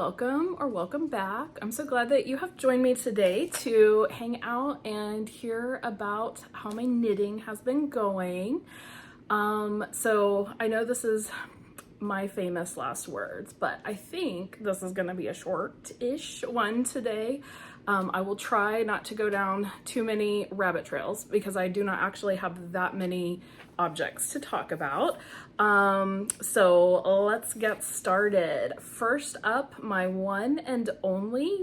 welcome or welcome back. I'm so glad that you have joined me today to hang out and hear about how my knitting has been going. So I know this is my famous last words, but I think this is going to be a short-ish one today. I will try not to go down too many rabbit trails because I do not actually have that many objects to talk about. So let's get started. First up, my one and only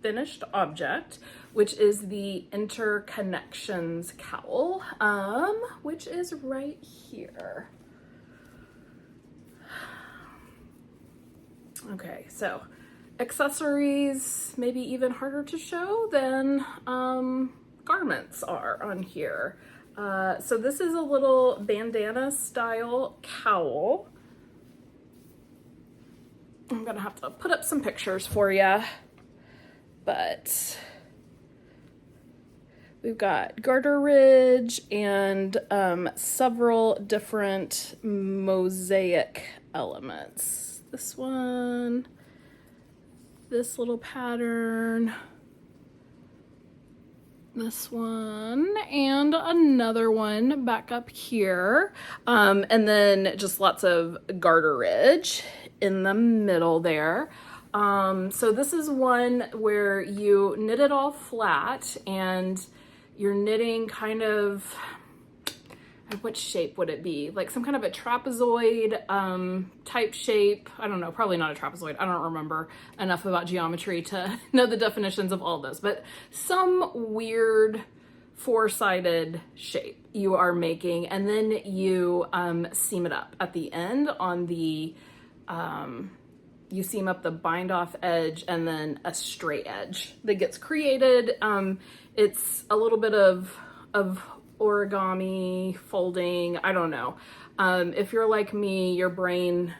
finished object, which is the Interconnections Cowl, which is right here. Okay, so accessories maybe even harder to show than garments are on here. So this is a little bandana style cowl. I'm gonna have to put up some pictures for you, but we've got garter ridge and several different mosaic elements. This one, this little pattern, this one, and another one back up here. And then just lots of garter ridge in the middle there. So this is one where you knit it all flat and you're knitting kind of, what shape would it be? Like some kind of a trapezoid type shape. I don't know, probably not a trapezoid. I don't remember enough about geometry to know the definitions of all this, but some weird four-sided shape you are making, and then you seam it up at the end on the, you seam up the bind off edge and then a straight edge that gets created. It's a little bit of origami, folding, I don't know. If you're like me, your brain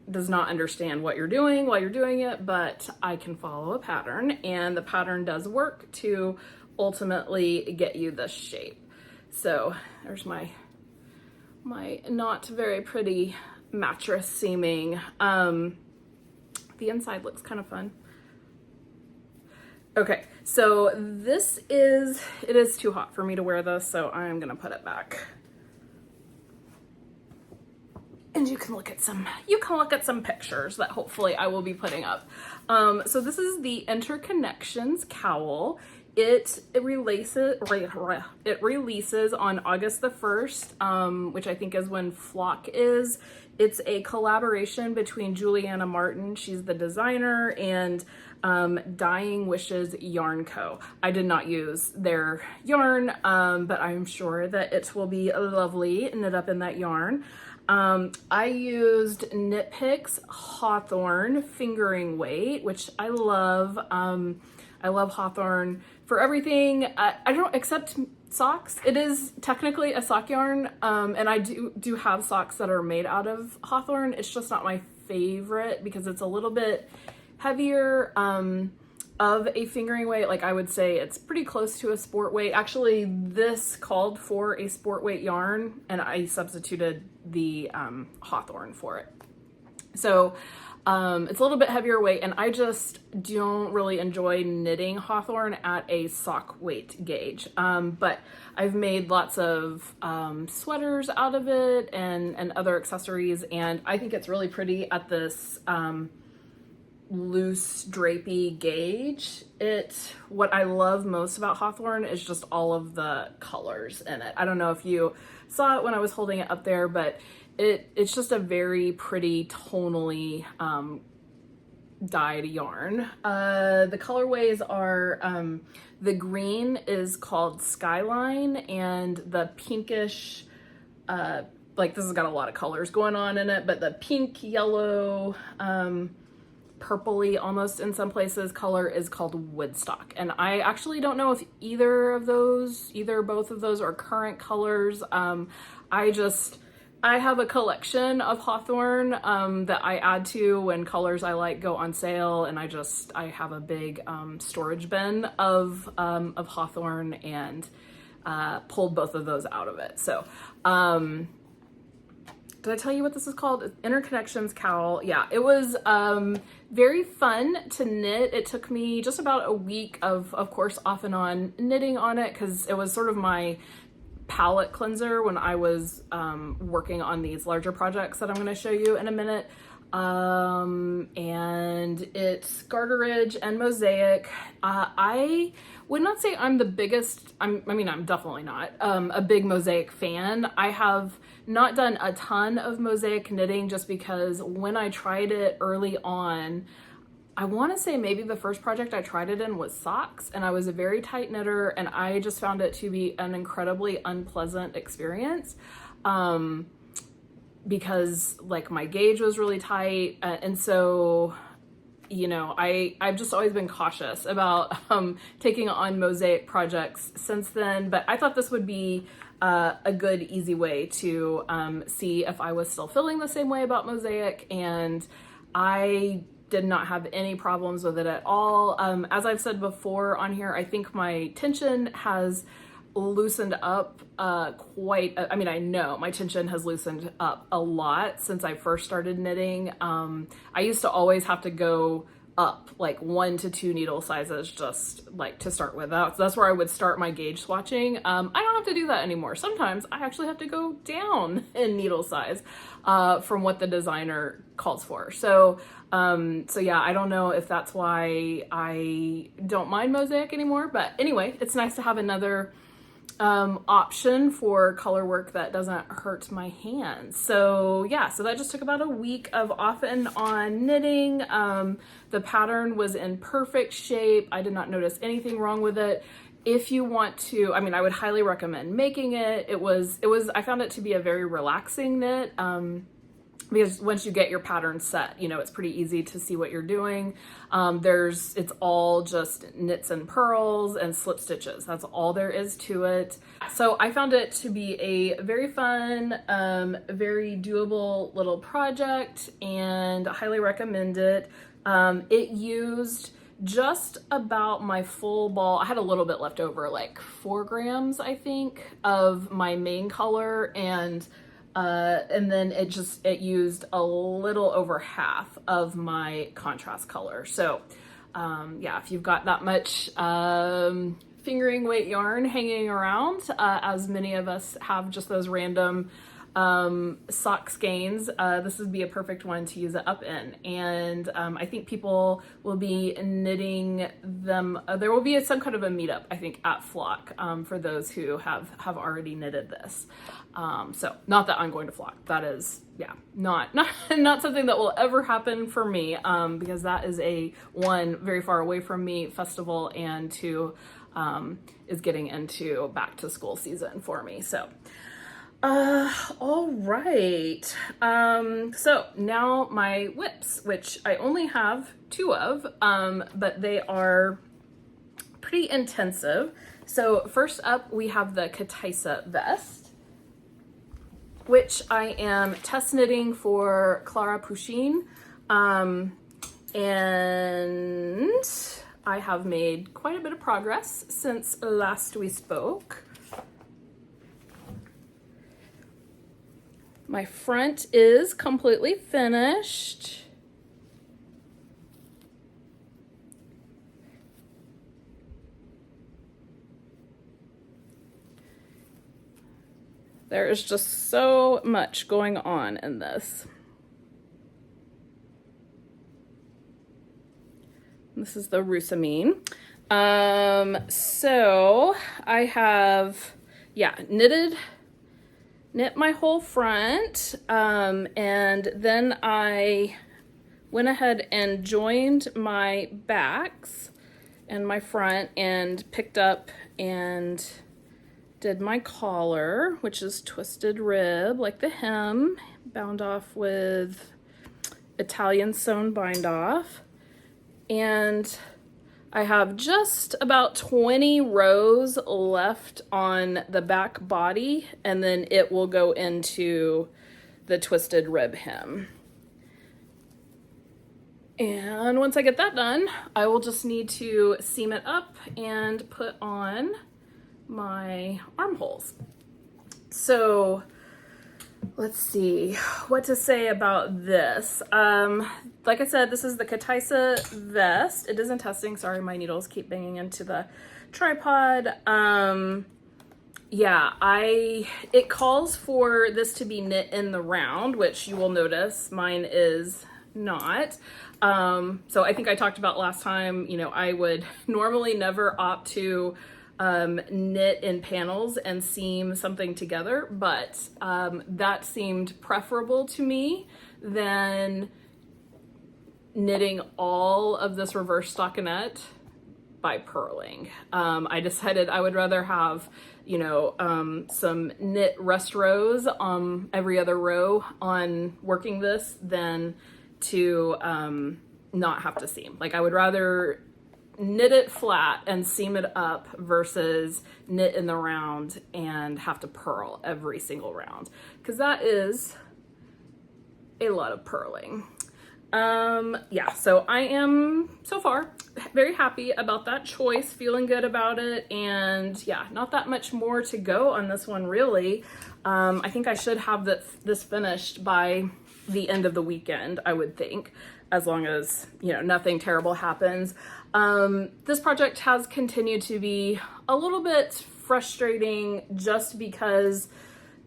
does not understand what you're doing while you're doing it, but I can follow a pattern, and the pattern does work to ultimately get you this shape. So there's my not very pretty mattress seaming. The inside looks kind of fun. Okay, so it is too hot for me to wear this, so I'm gonna put it back. And you can look at some pictures that hopefully I will be putting up. So this is the Interconnections Cowl. It releases on August the 1st, which I think is when Flock is. It's a collaboration between Julianna Martin, she's the designer, and Dying Wishes Yarn Co. I did not use their yarn, but I'm sure that it will be lovely knit up in that yarn. I used Knit Picks Hawthorne fingering weight, which I love. I love Hawthorne for everything. I don't accept socks. It is technically a sock yarn, and I do have socks that are made out of Hawthorne. It's just not my favorite because it's a little bit heavier of a fingering weight. Like I would say it's pretty close to a sport weight. Actually, this called for a sport weight yarn, and I substituted the Hawthorne for it. So it's a little bit heavier weight, and I just don't really enjoy knitting Hawthorne at a sock weight gauge. But I've made lots of sweaters out of it and other accessories, and I think it's really pretty at this loose drapey gauge. What I love most about Hawthorne is just all of the colors in it. I don't know if you saw it when I was holding it up there, but it's just a very pretty tonally dyed yarn. The colorways are, the green is called Skyline, and the pinkish, like this has got a lot of colors going on in it, but the pink, yellow, purpley almost in some places color is called Woodstock. And I actually don't know if either both of those are current colors. I have a collection of Hawthorne that I add to when colors I like go on sale, and I have a big storage bin of Hawthorne, and pulled both of those out of it. So did I tell you what this is called? Interconnections Cowl. Yeah, it was very fun to knit. It took me just about a week of course, off and on knitting on it, because it was sort of my palette cleanser when I was working on these larger projects that I'm going to show you in a minute. And it's garterage and mosaic. I would not say I'm the biggest, I'm definitely not a big mosaic fan. I have not done a ton of mosaic knitting just because when I tried it early on, I want to say maybe the first project I tried it in was socks, and I was a very tight knitter, and I just found it to be an incredibly unpleasant experience. Because like my gauge was really tight, and so, you know, I've just always been cautious about taking on mosaic projects since then, but I thought this would be a good easy way to see if I was still feeling the same way about mosaic, and I did not have any problems with it at all. As I've said before on here, I think my tension has loosened up I know my tension has loosened up a lot since I first started knitting. I used to always have to go up like 1 to 2 needle sizes just like to start with. That's where I would start my gauge swatching. I don't have to do that anymore. Sometimes I actually have to go down in needle size from what the designer calls for. So yeah, I don't know if that's why I don't mind mosaic anymore, but anyway, it's nice to have another option for color work that doesn't hurt my hands. So yeah, so that just took about a week of off and on knitting. The pattern was in perfect shape. I did not notice anything wrong with it. If you want to, I would highly recommend making it. I found it to be a very relaxing knit. Because once you get your pattern set, you know, it's pretty easy to see what you're doing. It's all just knits and purls and slip stitches. That's all there is to it. So I found it to be a very fun, very doable little project, and I highly recommend it. It used just about my full ball. I had a little bit left over, like 4 grams, I think, of my main color, and then it used a little over half of my contrast color. So yeah, if you've got that much fingering weight yarn hanging around, as many of us have just those random sock skeins, this would be a perfect one to use it up in. And I think people will be knitting them. There will be some kind of a meetup, I think, at Flock for those who have already knitted this. So not that I'm going to Flock. That is, yeah, not something that will ever happen for me, because that is one, very far away from me festival, and 2, is getting into back to school season for me. So all right. So now my whips, which I only have 2 of, but they are pretty intensive. So first up, we have the Kytice Vest, which I am test knitting for Klara Pushin. And I have made quite a bit of progress since last we spoke. My front is completely finished. There is just so much going on in this. This is the Rusamine. So I have, knit my whole front, and then I went ahead and joined my backs and my front and picked up and did my collar, which is twisted rib, like the hem, bound off with Italian sewn bind off. And I have just about 20 rows left on the back body, and then it will go into the twisted rib hem. And once I get that done, I will just need to seam it up and put on my armholes. So let's see what to say about this. Like I said, this is the Kytice Vest. It is in testing. Sorry, my needles keep banging into the tripod. Yeah, it calls for this to be knit in the round, which you will notice mine is not. So I think I talked about last time, you know, I would normally never opt to knit in panels and seam something together, but that seemed preferable to me than knitting all of this reverse stockinette by purling. I decided I would rather have, you know, some knit rest rows every other row on working this than to not have to seam. Like, I would rather knit it flat and seam it up versus knit in the round and have to purl every single round, because that is a lot of purling. Yeah, so I am so far very happy about that choice, feeling good about it, and yeah, not that much more to go on this one really. I think I should have this finished by the end of the weekend, I would think, as long as, you know, nothing terrible happens. This project has continued to be a little bit frustrating just because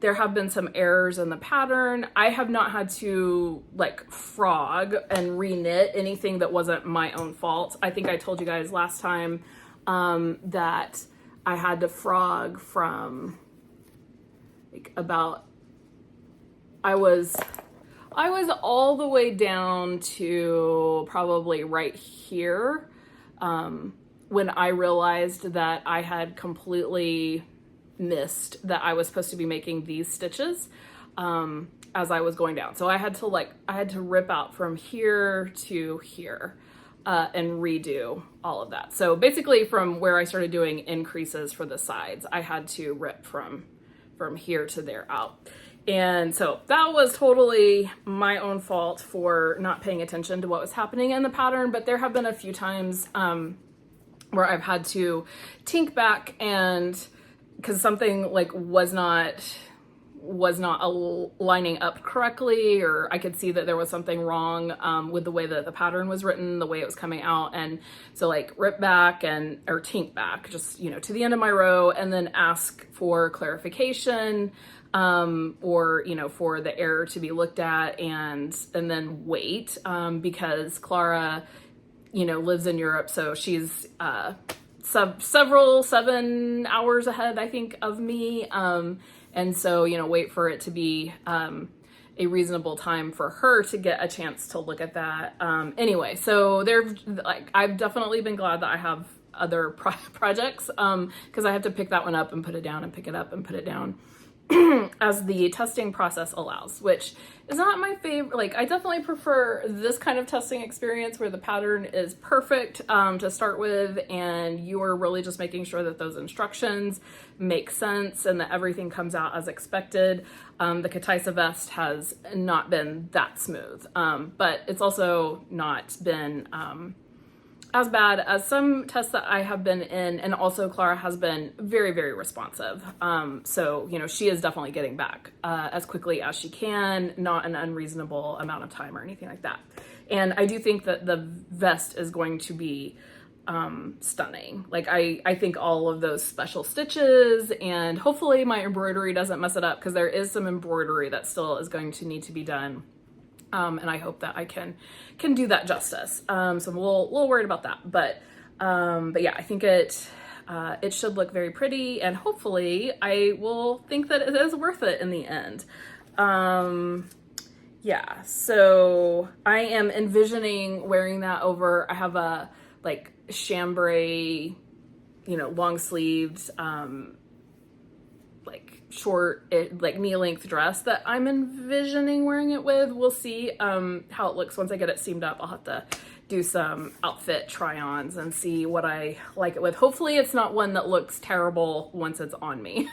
there have been some errors in the pattern. I have not had to like frog and re-knit anything that wasn't my own fault. I think I told you guys last time that I had to frog from like I was all the way down to probably right here when I realized that I had completely missed that I was supposed to be making these stitches as I was going down. So I had to rip out from here to here and redo all of that. So basically from where I started doing increases for the sides, I had to rip from here to there out. And so that was totally my own fault for not paying attention to what was happening in the pattern. But there have been a few times where I've had to tink back, and because something like was not lining up correctly, or I could see that there was something wrong with the way that the pattern was written, the way it was coming out. And so like rip back or tink back just, you know, to the end of my row, and then ask for clarification or, you know, for the error to be looked at, and then wait because Klara, you know, lives in Europe, so she's 7 hours ahead, I think, of me. And so, you know, wait for it to be a reasonable time for her to get a chance to look at that. Anyway, so I've definitely been glad that I have other projects because I have to pick that one up and put it down and pick it up and put it down as the testing process allows, which is not my favorite. Like, I definitely prefer this kind of testing experience where the pattern is perfect to start with, and you're really just making sure that those instructions make sense and that everything comes out as expected. The Kytice Vest has not been that smooth, but it's also not been as bad as some tests that I have been in, and also Klara has been very, very responsive. So, you know, she is definitely getting back as quickly as she can, not an unreasonable amount of time or anything like that. And I do think that the vest is going to be stunning. Like, I think all of those special stitches, and hopefully my embroidery doesn't mess it up, because there is some embroidery that still is going to need to be done. And I hope that I can do that justice. So I'm a little worried about that, but yeah, I think it should look very pretty, and hopefully I will think that it is worth it in the end. Yeah, so I am envisioning wearing that over. I have a like chambray, you know, long sleeved, like short, like knee length dress that I'm envisioning wearing it with. We'll see how it looks once I get it seamed up. I'll have to do some outfit try-ons and see what I like it with. Hopefully it's not one that looks terrible once it's on me.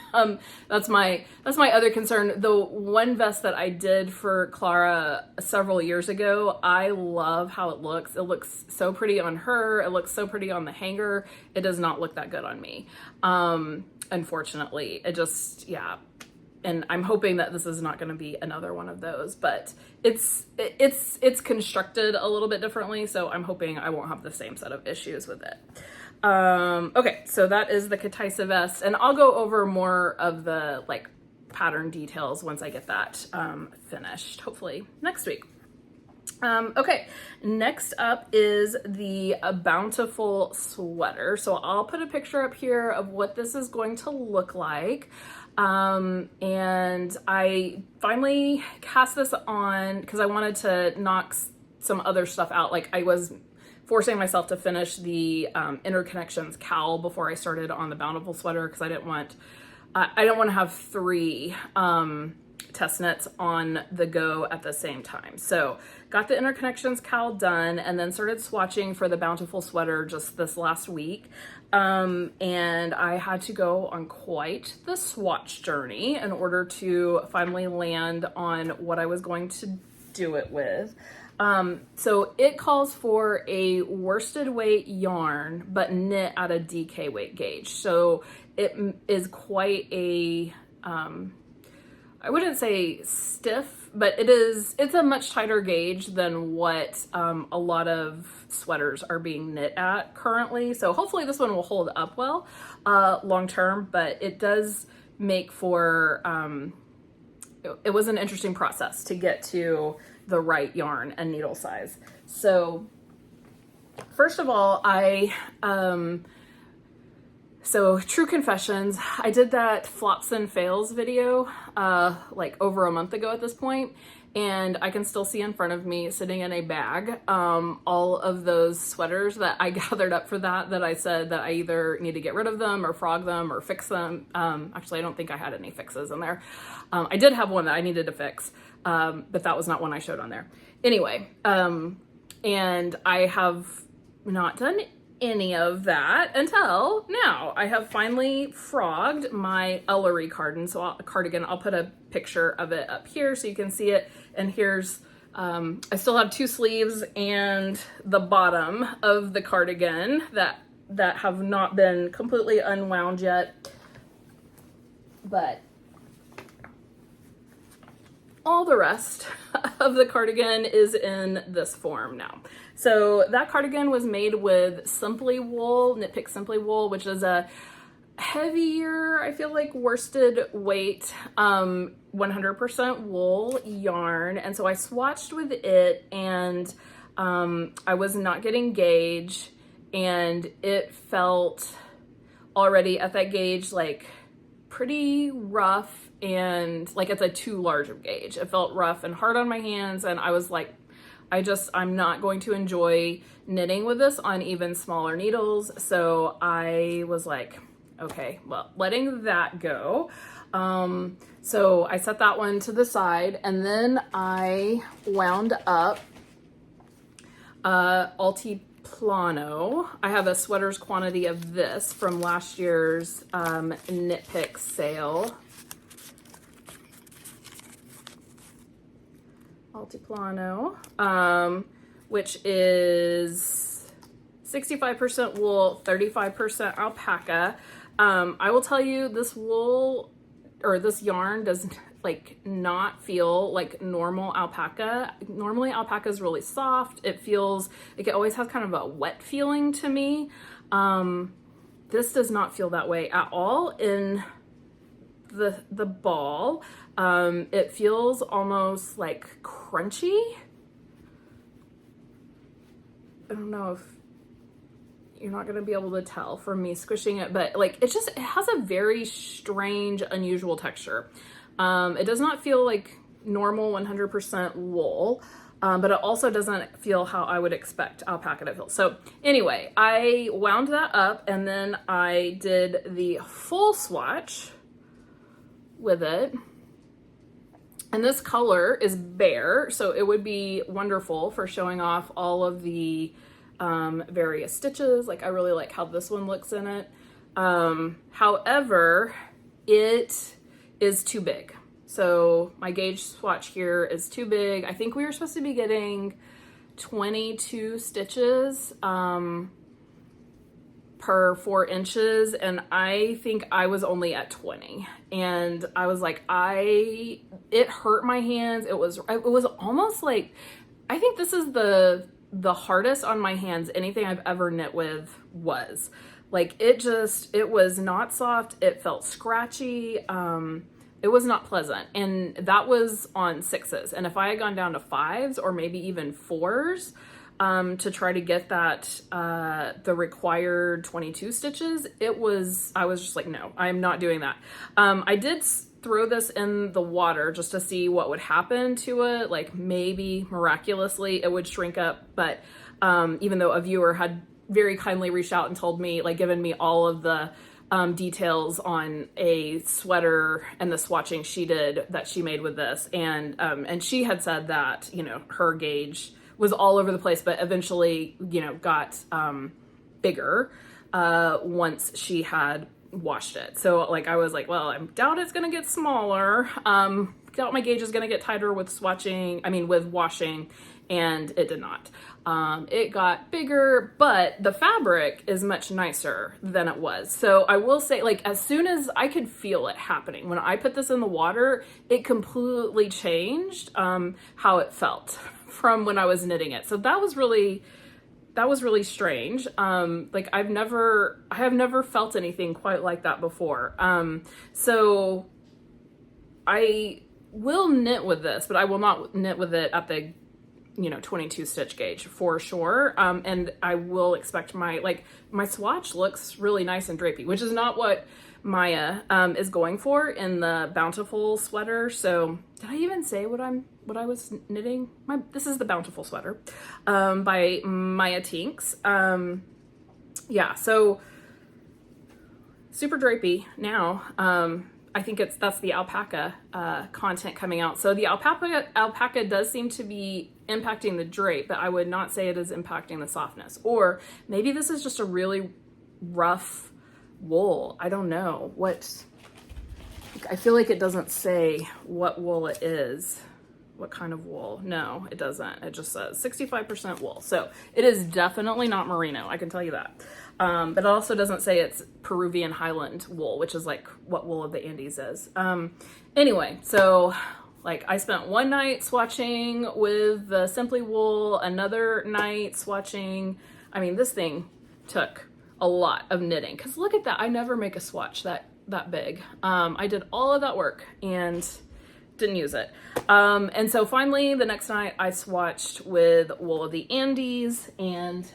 That's my other concern. The one vest that I did for Klara several years ago, I love how it looks. It looks so pretty on her. It looks so pretty on the hanger. It does not look that good on me. Unfortunately, it just, yeah, and I'm hoping that this is not going to be another one of those, but it's constructed a little bit differently, so I'm hoping I won't have the same set of issues with it. Okay, so that is the Kytice Vest, and I'll go over more of the like pattern details once I get that finished, hopefully next week. Okay, next up is the Bountiful Sweater. So I'll put a picture up here of what this is going to look like. And I finally cast this on because I wanted to knock some other stuff out. Like I was forcing myself to finish the Interconnections Cowl before I started on the Bountiful Sweater because I didn't want to have 3 test knits on the go at the same time. So got the Interconnections Cowl done and then started swatching for the Bountiful Sweater just this last week. And I had to go on quite the swatch journey in order to finally land on what I was going to do it with. So it calls for a worsted weight yarn, but knit at a DK weight gauge. So it is quite a, I wouldn't say stiff, but it's a much tighter gauge than what a lot of sweaters are being knit at currently. So hopefully this one will hold up well long term, but it does make for, it was an interesting process to get to the right yarn and needle size. So first of all, so true confessions, I did that flops and fails video like over a month ago at this point, and I can still see in front of me sitting in a bag all of those sweaters that I gathered up for that I said that I either need to get rid of them or frog them or fix them. Actually, I don't think I had any fixes in there. I did have one that I needed to fix, but that was not one I showed on there. Anyway, and I have not done any of that until now. I have finally frogged my Ellery cardigan. I'll put a picture of it up here so you can see it. And here's, I still have 2 sleeves and the bottom of the cardigan that have not been completely unwound yet. But all the rest of the cardigan is in this form now. So that cardigan was made with Simply Wool, Knit Pick Simply Wool, which is a heavier, I feel like, worsted weight, 100% wool yarn. And so I swatched with it, and I was not getting gauge, and it felt already at that gauge like pretty rough, and like it's a too large of gauge. It felt rough and hard on my hands, and I was like, I'm not going to enjoy knitting with this on even smaller needles. So I was like, okay, well, letting that go. So I set that one to the side, and then I wound up Altiplano. I have a sweater's quantity of this from last year's Knit Pick sale. Altiplano, which is 65% wool, 35% alpaca. I will tell you, this wool or this yarn does like not feel like normal alpaca. Normally alpaca is really soft. It feels like it always has kind of a wet feeling to me. This does not feel that way at all in the ball. It feels almost like crunchy. I don't know if you're not going to be able to tell from me squishing it, but like it has a very strange, unusual texture. It does not feel like normal 100% wool, but it also doesn't feel how I would expect alpaca to feel. So anyway, I wound that up, and then I did the full swatch with it. And this color is bare, so it would be wonderful for showing off all of the various stitches. Like I really like how this one looks in it. However, it is too big. So my gauge swatch here is too big. I think we were supposed to be getting 22 stitches. per 4 inches, and I think I was only at 20, and I was like, it hurt my hands. It was almost like, I think this is the hardest on my hands anything I've ever knit with was. Like, it was not soft. It felt scratchy. It was not pleasant, and that was on 6s. And if I had gone down to 5s or maybe even 4s, to try to get that, the required 22 stitches, I was just like, no, I'm not doing that. I did throw this in the water just to see what would happen to it. Like, maybe miraculously it would shrink up. But, even though a viewer had very kindly reached out and told me, like, given me all of the, details on a sweater and the swatching she did that she made with this. And she had said that, you know, her gauge was all over the place, but eventually, you know, got bigger once she had washed it. So, like, I was like, well, I doubt it's gonna get smaller. Doubt my gauge is gonna get tighter with with washing, and it did not. It got bigger, but the fabric is much nicer than it was. So I will say, like, as soon as I could feel it happening, when I put this in the water, it completely changed how it felt from when I was knitting it. So that was really strange. Like, I have never felt anything quite like that before. So I will knit with this, but I will not knit with it at the, you know, 22 stitch gauge for sure. And I will expect my swatch looks really nice and drapey, which is not what Maya is going for in the Bountiful Sweater. So did I even say what I was knitting? This is the Bountiful Sweater by Maya Tinks. Yeah, so super drapey now. I think that's the alpaca content coming out. So the alpaca does seem to be impacting the drape, but I would not say it is impacting the softness. Or maybe this is just a really rough wool. I don't know I feel like it doesn't say what wool it is. What kind of wool? No, it doesn't. It just says 65% wool. So it is definitely not merino, I can tell you that. But it also doesn't say it's Peruvian Highland wool, which is like what wool of the Andes is. Anyway, so like, I spent one night swatching with the Simply wool, another night swatching. I mean, this thing took a lot of knitting, because look at that. I never make a swatch that big. I did all of that work and didn't use it. And so finally the next night I swatched with wool of the Andes, and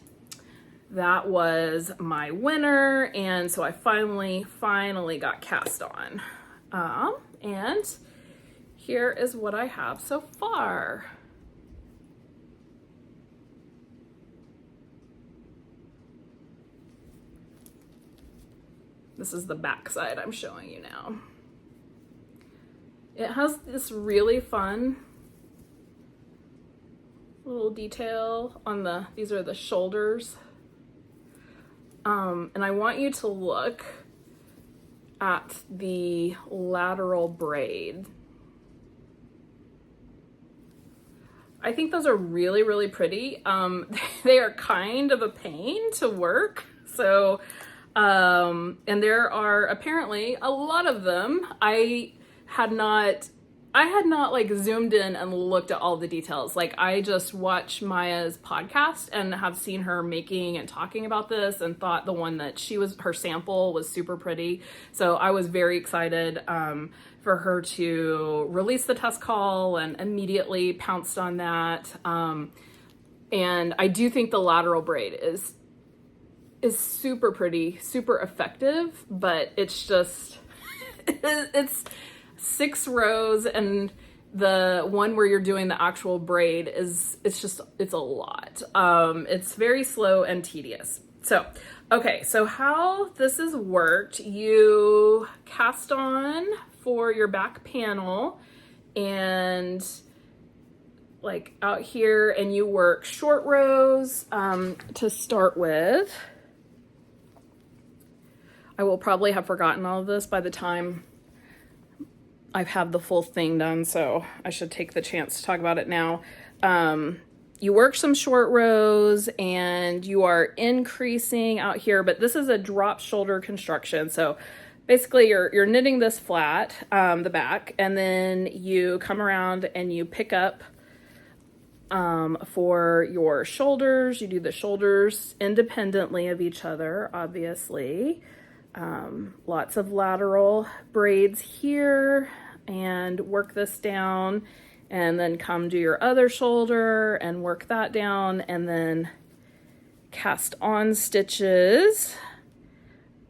that was my winner. And so I finally got cast on. And here is what I have so far. This is the back side I'm showing you now. It has this really fun little detail on these are the shoulders. And I want you to look at the lateral braid. I think those are really, really pretty. They are kind of a pain to work. So, and there are apparently a lot of them. I had not like zoomed in and looked at all the details. Like, I just watched Maya's podcast and have seen her making and talking about this, and thought the one that her sample was super pretty. So I was very excited for her to release the test call, and immediately pounced on that. And I do think the lateral braid is super pretty, super effective, but it's just, it's 6 rows, and the one where you're doing the actual braid it's a lot. It's very slow and tedious. So, okay, so how this is worked, you cast on for your back panel, and like out here, and you work short rows to start with. I will probably have forgotten all of this by the time I've had the full thing done, so I should take the chance to talk about it now. you work some short rows and you are increasing out here, but this is a drop shoulder construction. So basically you're knitting this flat, the back, and then you come around and you pick up for your shoulders. You do the shoulders independently of each other, obviously. Lots of lateral braids here, and work this down, and then come do your other shoulder and work that down, and then cast on stitches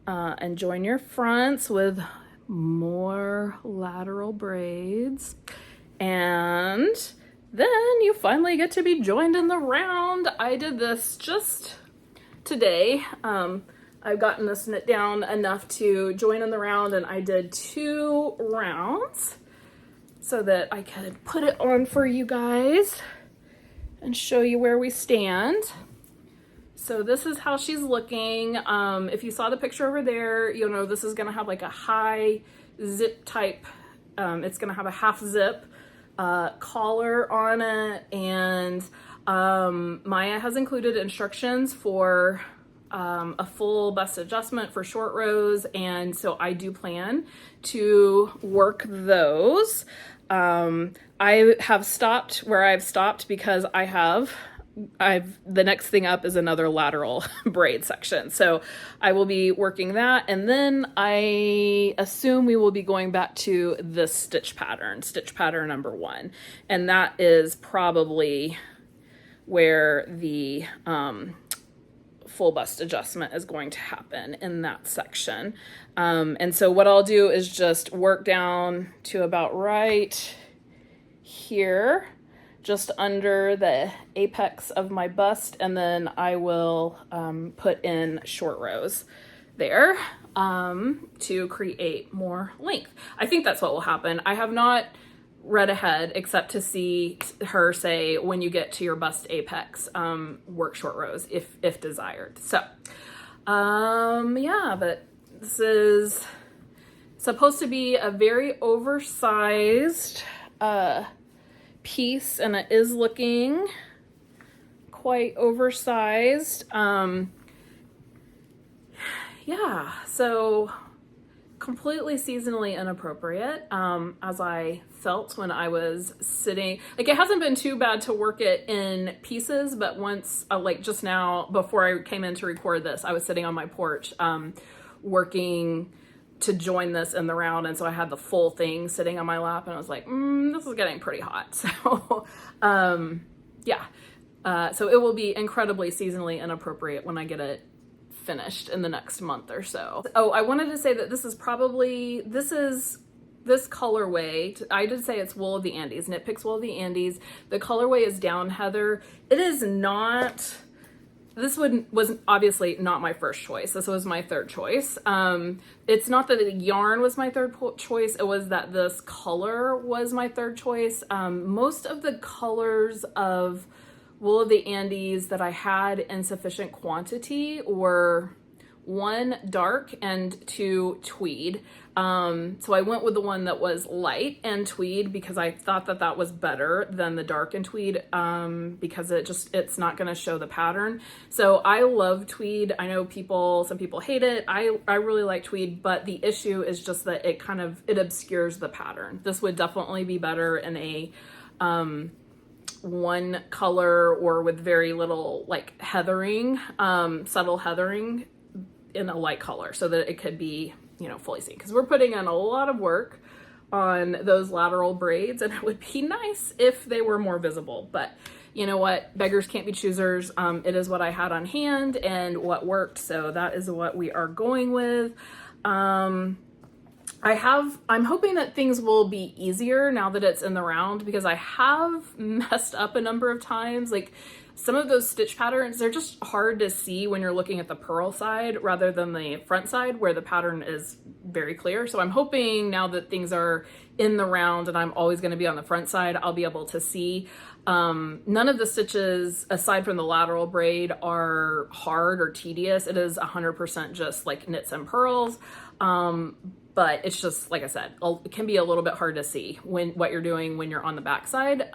and join your fronts with more lateral braids. And then you finally get to be joined in the round. I did this just today. I've gotten this knit down enough to join in the round, and I did 2 rounds so that I could put it on for you guys and show you where we stand. So this is how she's looking. If you saw the picture over there, you'll know this is gonna have like a high zip type, it's gonna have a half zip collar on it, and Maya has included instructions for a full bust adjustment for short rows, and so I do plan to work those. I have stopped where I've stopped because the next thing up is another lateral braid section. So I will be working that, and then I assume we will be going back to this stitch pattern number 1. And that is probably where the full bust adjustment is going to happen, in that section. And so what I'll do is just work down to about right here, just under the apex of my bust, and then I will put in short rows there to create more length. I think that's what will happen. I have not read ahead except to see her say, when you get to your bust apex, work short rows if desired. So yeah, but this is supposed to be a very oversized piece, and it is looking quite oversized. Yeah, so completely seasonally inappropriate, as I felt when I was sitting. Like, it hasn't been too bad to work it in pieces, but once, like just now before I came in to record this, I was sitting on my porch working to join this in the round, and so I had the full thing sitting on my lap, and I was like, this is getting pretty hot. So yeah, so it will be incredibly seasonally inappropriate when I get it finished in the next month or so. Oh, I wanted to say that this is this colorway. I did say it's Wool of the Andes, Knit Picks Wool of the Andes. The colorway is Down Heather. It is not, this was obviously not my first choice. This was my third choice. It's not that the yarn was my third choice. It was that this color was my third choice. Most of the colors of Wool of the Andes that I had in sufficient quantity were 1, dark, and 2, tweed. So I went with the one that was light and tweed because I thought that that was better than the dark and tweed, because it's not going to show the pattern. So I love tweed. I know some people hate it. I really like tweed, but the issue is just that it obscures the pattern. This would definitely be better in a one color or with very little like heathering, subtle heathering in a light color, so that it could be, fully seen, because we're putting in a lot of work on those lateral braids, and it would be nice if they were more visible. But you know what, beggars can't be choosers. It is what I had on hand and what worked, so that is what we are going with. I'm hoping that things will be easier now that it's in the round, because I have messed up a number of times. Like, some of those stitch patterns, they're just hard to see when you're looking at the purl side rather than the front side where the pattern is very clear. So I'm hoping now that things are in the round and I'm always going to be on the front side, I'll be able to see. None of the stitches aside from the lateral braid are hard or tedious. It is 100% just like knits and purls. but it's just, like I said, it can be a little bit hard to see what you're doing when you're on the backside.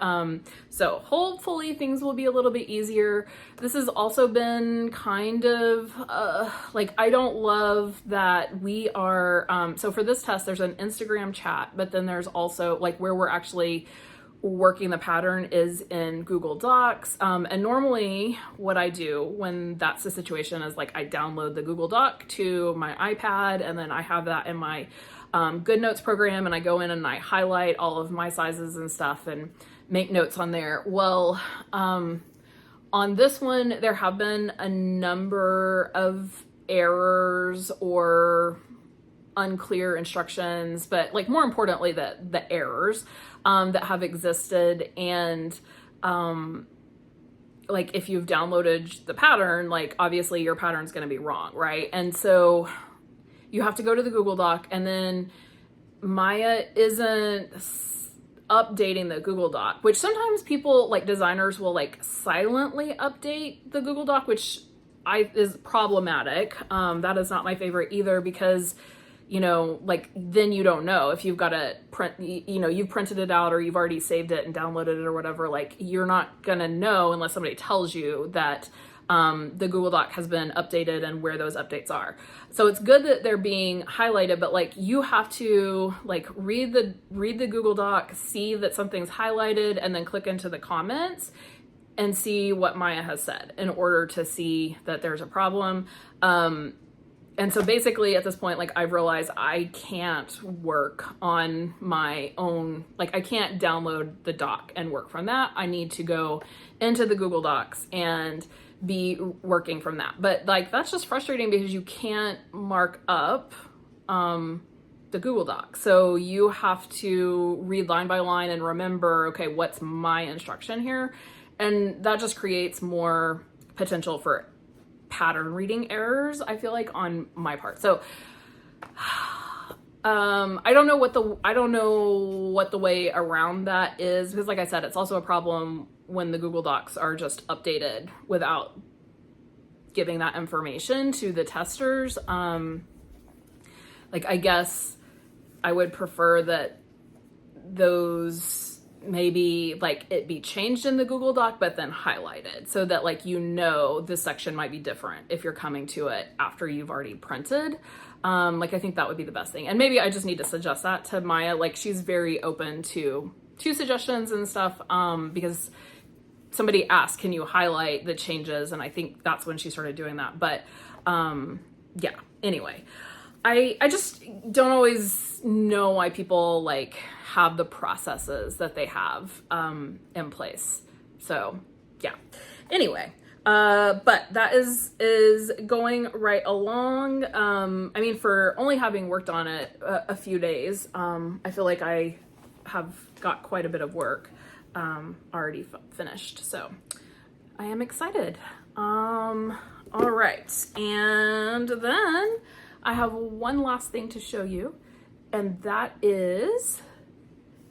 So hopefully things will be a little bit easier. This has also been kind of, like, I don't love that we are, so for this test, there's an Instagram chat, but then there's also like where we're actually working the pattern is in Google Docs. And normally what I do when that's the situation is like I download the Google Doc to my iPad, and then I have that in my Good Notes program, and I go in and I highlight all of my sizes and stuff and make notes on there. Well, on this one, there have been a number of errors or unclear instructions, but like more importantly, the errors that have existed. And like if you've downloaded the pattern, like obviously your pattern's going to be wrong, right? And so you have to go to the Google Doc, and then Maya isn't updating the Google Doc, which sometimes people, like designers, will like silently update the Google Doc, which is problematic. That is not my favorite either, because you know, like then you don't know if you've got to print, you know, you've printed it out or you've already saved it and downloaded it or whatever. Like you're not gonna know unless somebody tells you that the Google Doc has been updated and where those updates are. So it's good that they're being highlighted, but like you have to like read the Google Doc, see that something's highlighted, and then click into the comments and see what Maya has said in order to see that there's a problem. And so basically at this point, like I've realized I can't work on my own, like I can't download the doc and work from that. I need to go into the Google Docs and be working from that. But like, that's just frustrating because you can't mark up the Google Doc. So you have to read line by line and remember, okay, what's my instruction here? And that just creates more potential for pattern reading errors, I feel like, on my part. So I don't know what the way around that is, because like I said, it's also a problem when the Google Docs are just updated without giving that information to the testers. Like I guess I would prefer that those maybe like it be changed in the Google Doc, but then highlighted so that like, you know, this section might be different if you're coming to it after you've already printed. Like I think that would be the best thing. And maybe I just need to suggest that to Maya. Like she's very open to suggestions and stuff, because somebody asked, can you highlight the changes? And I think that's when she started doing that. But yeah, anyway, I just don't always know why people like have the processes that they have in place. So yeah, anyway, but that is going right along. I mean, for only having worked on it a few days, I feel like I have got quite a bit of work already finished. So I am excited. All right. And then I have one last thing to show you, and that is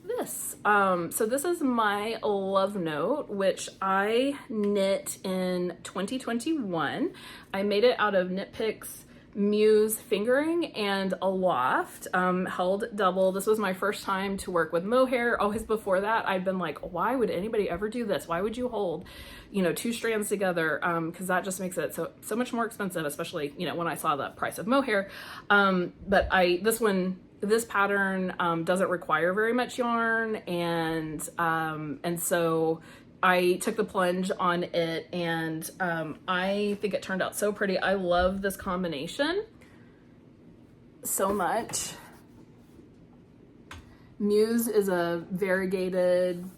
this. So this is my love note, which I knit in 2021. I made it out of Knit Picks Muse fingering and Aloft, held double. This was my first time to work with mohair. Always before that, I'd been like, why would anybody ever do this? Why would you hold, you know, two strands together? Because that just makes it so much more expensive, especially, you know, when I saw the price of mohair. But this pattern doesn't require very much yarn, and so I took the plunge on it, and I think it turned out so pretty. I love this combination so much. Muse is a variegated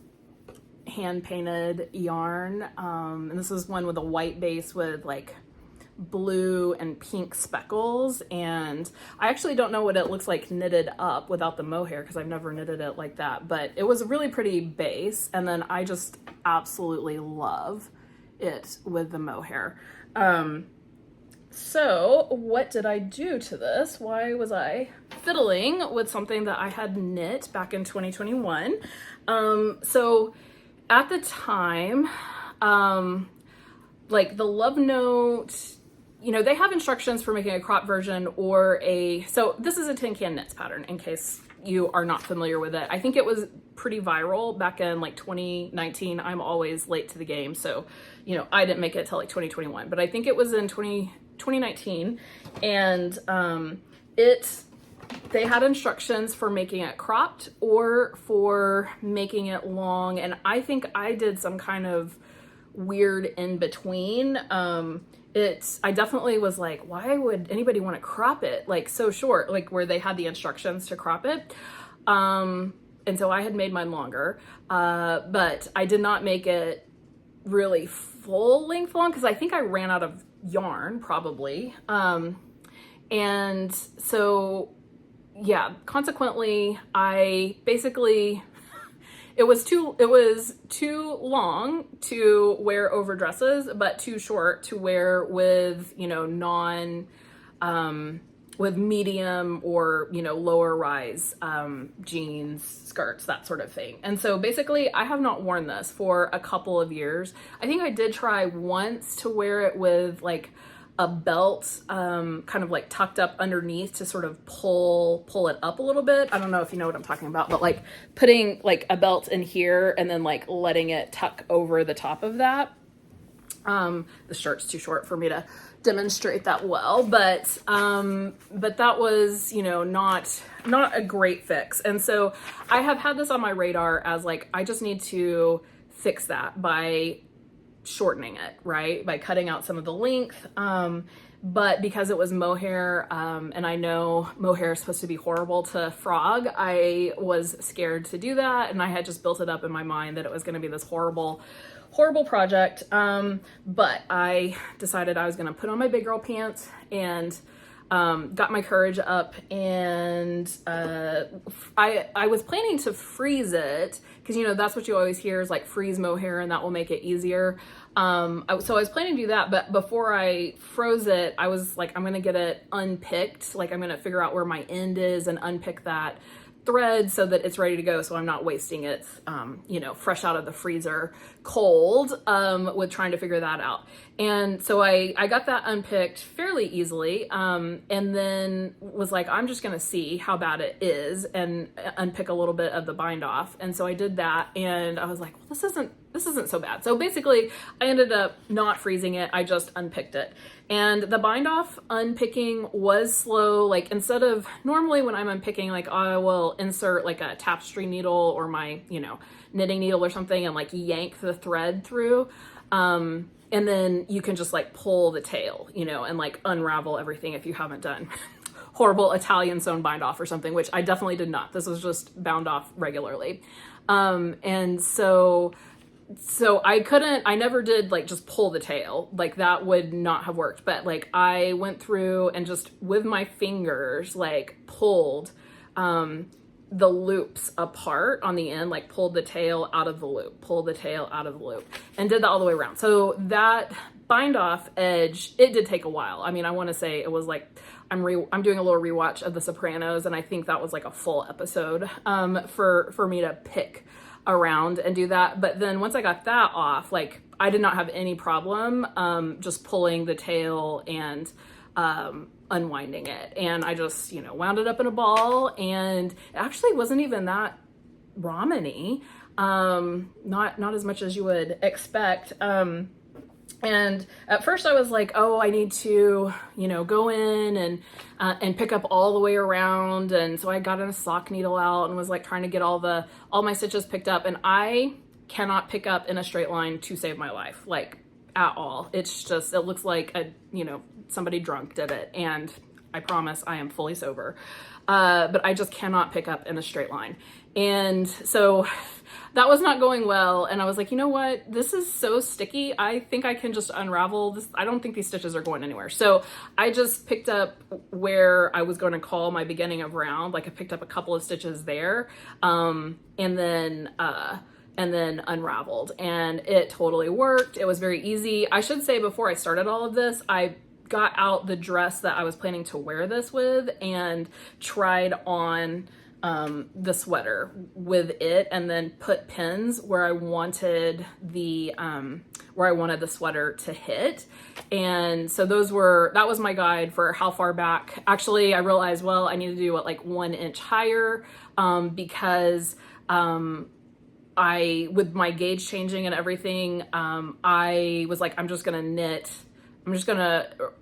hand-painted yarn, and this is one with a white base with like blue and pink speckles, and I actually don't know what it looks like knitted up without the mohair because I've never knitted it like that, but it was a really pretty base, and then I just absolutely love it with the mohair. So what did I do to this? Why was I fiddling with something that I had knit back in 2021? So at the time, like the love note you know, they have instructions for making a crop version or so this is a tin can knits pattern in case you are not familiar with it. I think it was pretty viral back in like 2019. I'm always late to the game, so, you know, I didn't make it till like 2021, but I think it was in 2019. And they had instructions for making it cropped or for making it long. And I think I did some kind of weird in between. I definitely was like, why would anybody want to crop it like so short, like where they had the instructions to crop it. And so I had made mine longer, but I did not make it really full length long because I think I ran out of yarn probably. And so, yeah, consequently, it was too long to wear over dresses, but too short to wear with, you know, with medium or, you know, lower rise jeans, skirts, that sort of thing. And so basically I have not worn this for a couple of years. I think I did try once to wear it with like a belt kind of like tucked up underneath to sort of pull it up a little bit. I don't know if you know what I'm talking about, but like putting like a belt in here and then like letting it tuck over the top of that. The shirt's too short for me to demonstrate that well, but that was, you know, not a great fix. And so I have had this on my radar as like, I just need to fix that by shortening it, right? By cutting out some of the length. But because it was mohair, and I know mohair is supposed to be horrible to frog, I was scared to do that. And I had just built it up in my mind that it was going to be this horrible project. But I decided I was going to put on my big girl pants and got my courage up, and I was planning to freeze it because, you know, that's what you always hear is like freeze mohair and that will make it easier. So I was planning to do that, but before I froze it, I was like, I'm gonna get it unpicked. Like I'm gonna figure out where my end is and unpick that thread so that it's ready to go, so I'm not wasting it, you know, fresh out of the freezer cold, with trying to figure that out. And so I got that unpicked fairly easily, and then was like, I'm just gonna see how bad it is and unpick a little bit of the bind off. And so I did that, and I was like, well, this isn't so bad. So basically I ended up not freezing it. I just unpicked it. And the bind off unpicking was slow. Like instead of normally when I'm unpicking, like I will insert like a tapestry needle or my, you know, knitting needle or something and like yank the thread through. And then you can just like pull the tail, you know, and like unravel everything if you haven't done horrible Italian sewn bind off or something, which I definitely did not. This was just bound off regularly. And so I never did like just pull the tail, like that would not have worked. But like I went through and just with my fingers, like pulled, the loops apart on the end, like pulled the tail out of the loop, and did that all the way around. So that bind off edge, it did take a while. I mean, I want to say it was like, I'm doing a little rewatch of The Sopranos, and I think that was like a full episode, for me to pick around and do that. But then once I got that off, like I did not have any problem, just pulling the tail and, unwinding it. And I just, you know, wound it up in a ball, and it actually wasn't even that ramen-y, not as much as you would expect. And at first I was like, oh, I need to, you know, go in and pick up all the way around. And so I got a sock needle out and was like trying to get all my stitches picked up. And I cannot pick up in a straight line to save my life, like at all. It's just, it looks like somebody drunk did it. And I promise I am fully sober. But I just cannot pick up in a straight line. And so that was not going well. And I was like, you know what? This is so sticky. I think I can just unravel this. I don't think these stitches are going anywhere. So I just picked up where I was going to call my beginning of round. Like I picked up a couple of stitches there, and then unraveled, and it totally worked. It was very easy. I should say before I started all of this, I got out the dress that I was planning to wear this with and tried on the sweater with it, and then put pins where I wanted the where I wanted the sweater to hit. And so that was my guide for how far back. Actually, I realized, well, I need to do it like 1 inch higher, because with my gauge changing and everything, I was like, I'm just gonna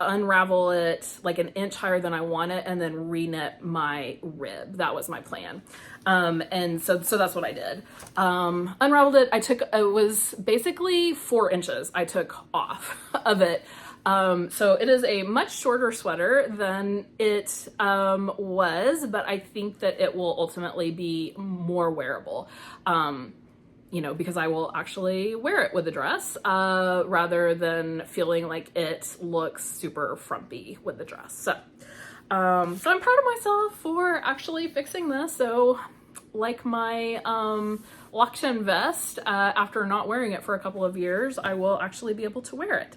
unravel it like 1 inch higher than I want it and then re-knit my rib. That was my plan. And so that's what I did. Unraveled it. It was basically 4 inches I took off of it. So it is a much shorter sweater than it was, but I think that it will ultimately be more wearable. You know, because I will actually wear it with a dress, rather than feeling like it looks super frumpy with the dress. So I'm proud of myself for actually fixing this. So like my Kytice Vest, after not wearing it for a couple of years, I will actually be able to wear it.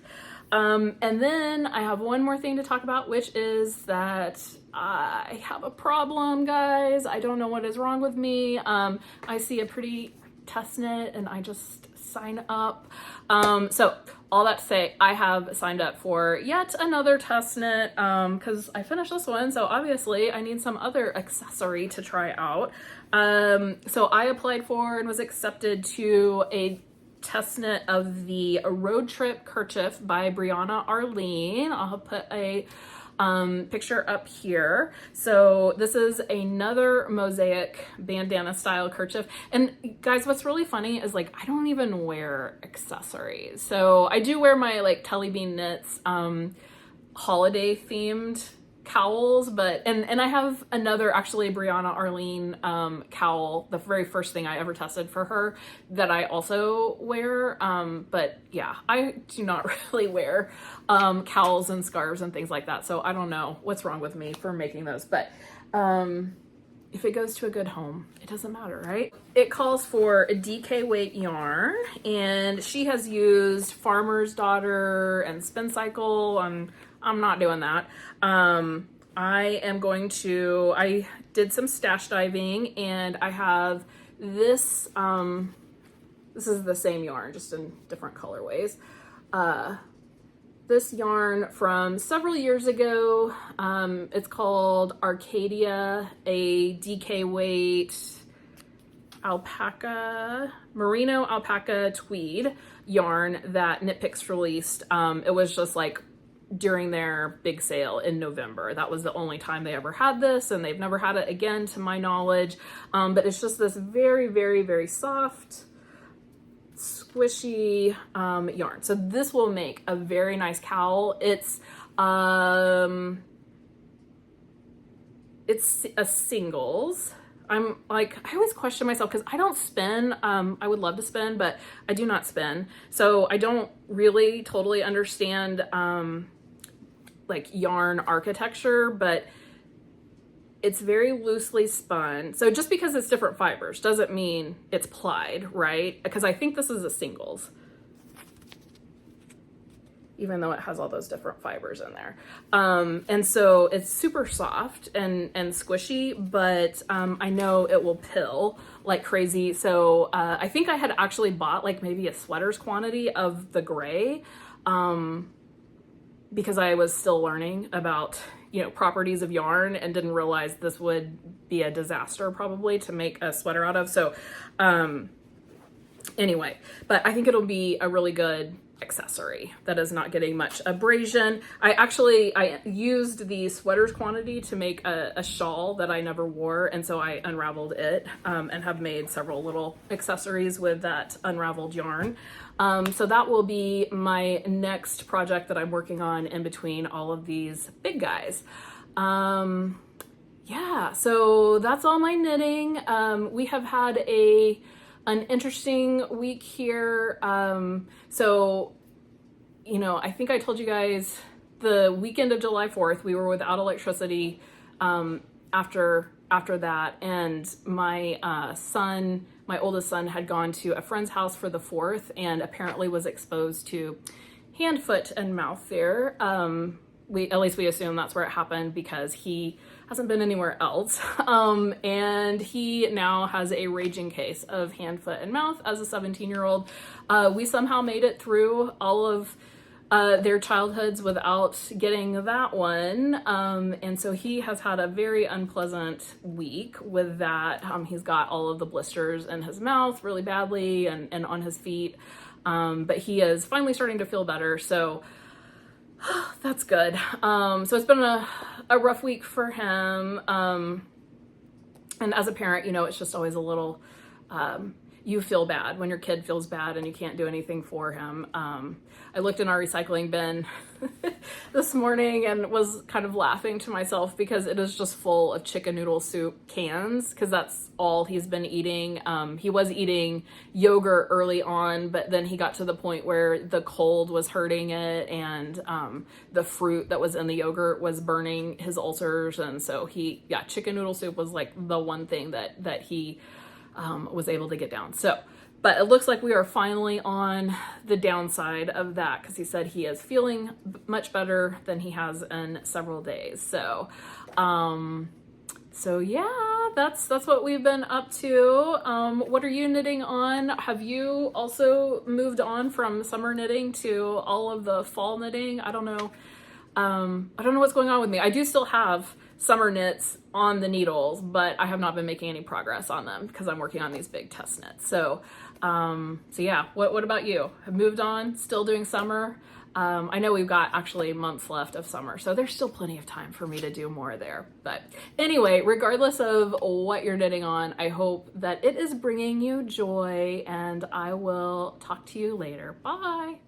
And then I have one more thing to talk about, which is that I have a problem, guys. I don't know what is wrong with me. I see a pretty test knit and I just sign up. So all that to say, I have signed up for yet another test knit, because I finished this one, so obviously I need some other accessory to try out. So I applied for and was accepted to a test knit of the Road Trip Kerchief by Briana Arlene. I'll put a picture up here. So this is another mosaic bandana style kerchief. And guys, what's really funny is like, I don't even wear accessories. So I do wear my like Telly Bean Knits, holiday themed cowls, but, and I have another actually Briana Arlene, cowl, the very first thing I ever tested for her that I also wear. But yeah, I do not really wear, cowls and scarves and things like that. So I don't know what's wrong with me for making those, but, if it goes to a good home, it doesn't matter, right? It calls for a DK weight yarn, and she has used Farmer's Daughter and Spin Cycle, and I'm not doing that. I did some stash diving, and I have this, this is the same yarn, just in different colorways. This yarn from several years ago. It's called Arcadia, a DK weight alpaca, merino alpaca tweed yarn that Knit Picks released. It was just like during their big sale in November. That was the only time they ever had this, and they've never had it again to my knowledge. But it's just this very, very, very soft, squishy yarn. So this will make a very nice cowl. It's a singles. I'm like, I always question myself because I don't spin. I would love to spin, but I do not spin. So I don't really totally understand like yarn architecture, but it's very loosely spun. So just because it's different fibers doesn't mean it's plied, right? Because I think this is a singles, even though it has all those different fibers in there. And so it's super soft and squishy, but I know it will pill like crazy. So I think I had actually bought like maybe a sweater's quantity of the gray, because I was still learning about, you know, properties of yarn and didn't realize this would be a disaster probably to make a sweater out of. So anyway, but I think it'll be a really good accessory that is not getting much abrasion. I used the sweater's quantity to make a shawl that I never wore, and so I unraveled it, and have made several little accessories with that unraveled yarn. So that will be my next project that I'm working on in between all of these big guys. Yeah, so that's all my knitting. We have had an interesting week here. So, you know, I think I told you guys the weekend of July 4th, we were without electricity, after that. And my my oldest son had gone to a friend's house for the 4th and apparently was exposed to hand, foot, and mouth there. At least we assume that's where it happened because hasn't been anywhere else. And he now has a raging case of hand, foot, and mouth as a 17-year-old. We somehow made it through all of their childhoods without getting that one. And so he has had a very unpleasant week with that. He's got all of the blisters in his mouth really badly and on his feet. But he is finally starting to feel better. So that's good. So it's been a rough week for him. And as a parent, you know, it's just always a little, you feel bad when your kid feels bad and you can't do anything for him. I looked in our recycling bin this morning and was kind of laughing to myself because it is just full of chicken noodle soup cans, because that's all he's been eating. He was eating yogurt early on, but then he got to the point where the cold was hurting it, and the fruit that was in the yogurt was burning his ulcers. And so chicken noodle soup was like the one thing that he was able to get down. So, but it looks like we are finally on the downside of that, because he said he is feeling much better than he has in several days. So, yeah, that's what we've been up to. What are you knitting on? Have you also moved on from summer knitting to all of the fall knitting? I don't know. I don't know what's going on with me. I do still have summer knits on the needles, but I have not been making any progress on them because I'm working on these big test knits. So yeah, what about you? Have moved on, still doing summer? I know we've got actually months left of summer, so there's still plenty of time for me to do more there. But anyway, regardless of what you're knitting on, I hope that it is bringing you joy, and I will talk to you later. Bye.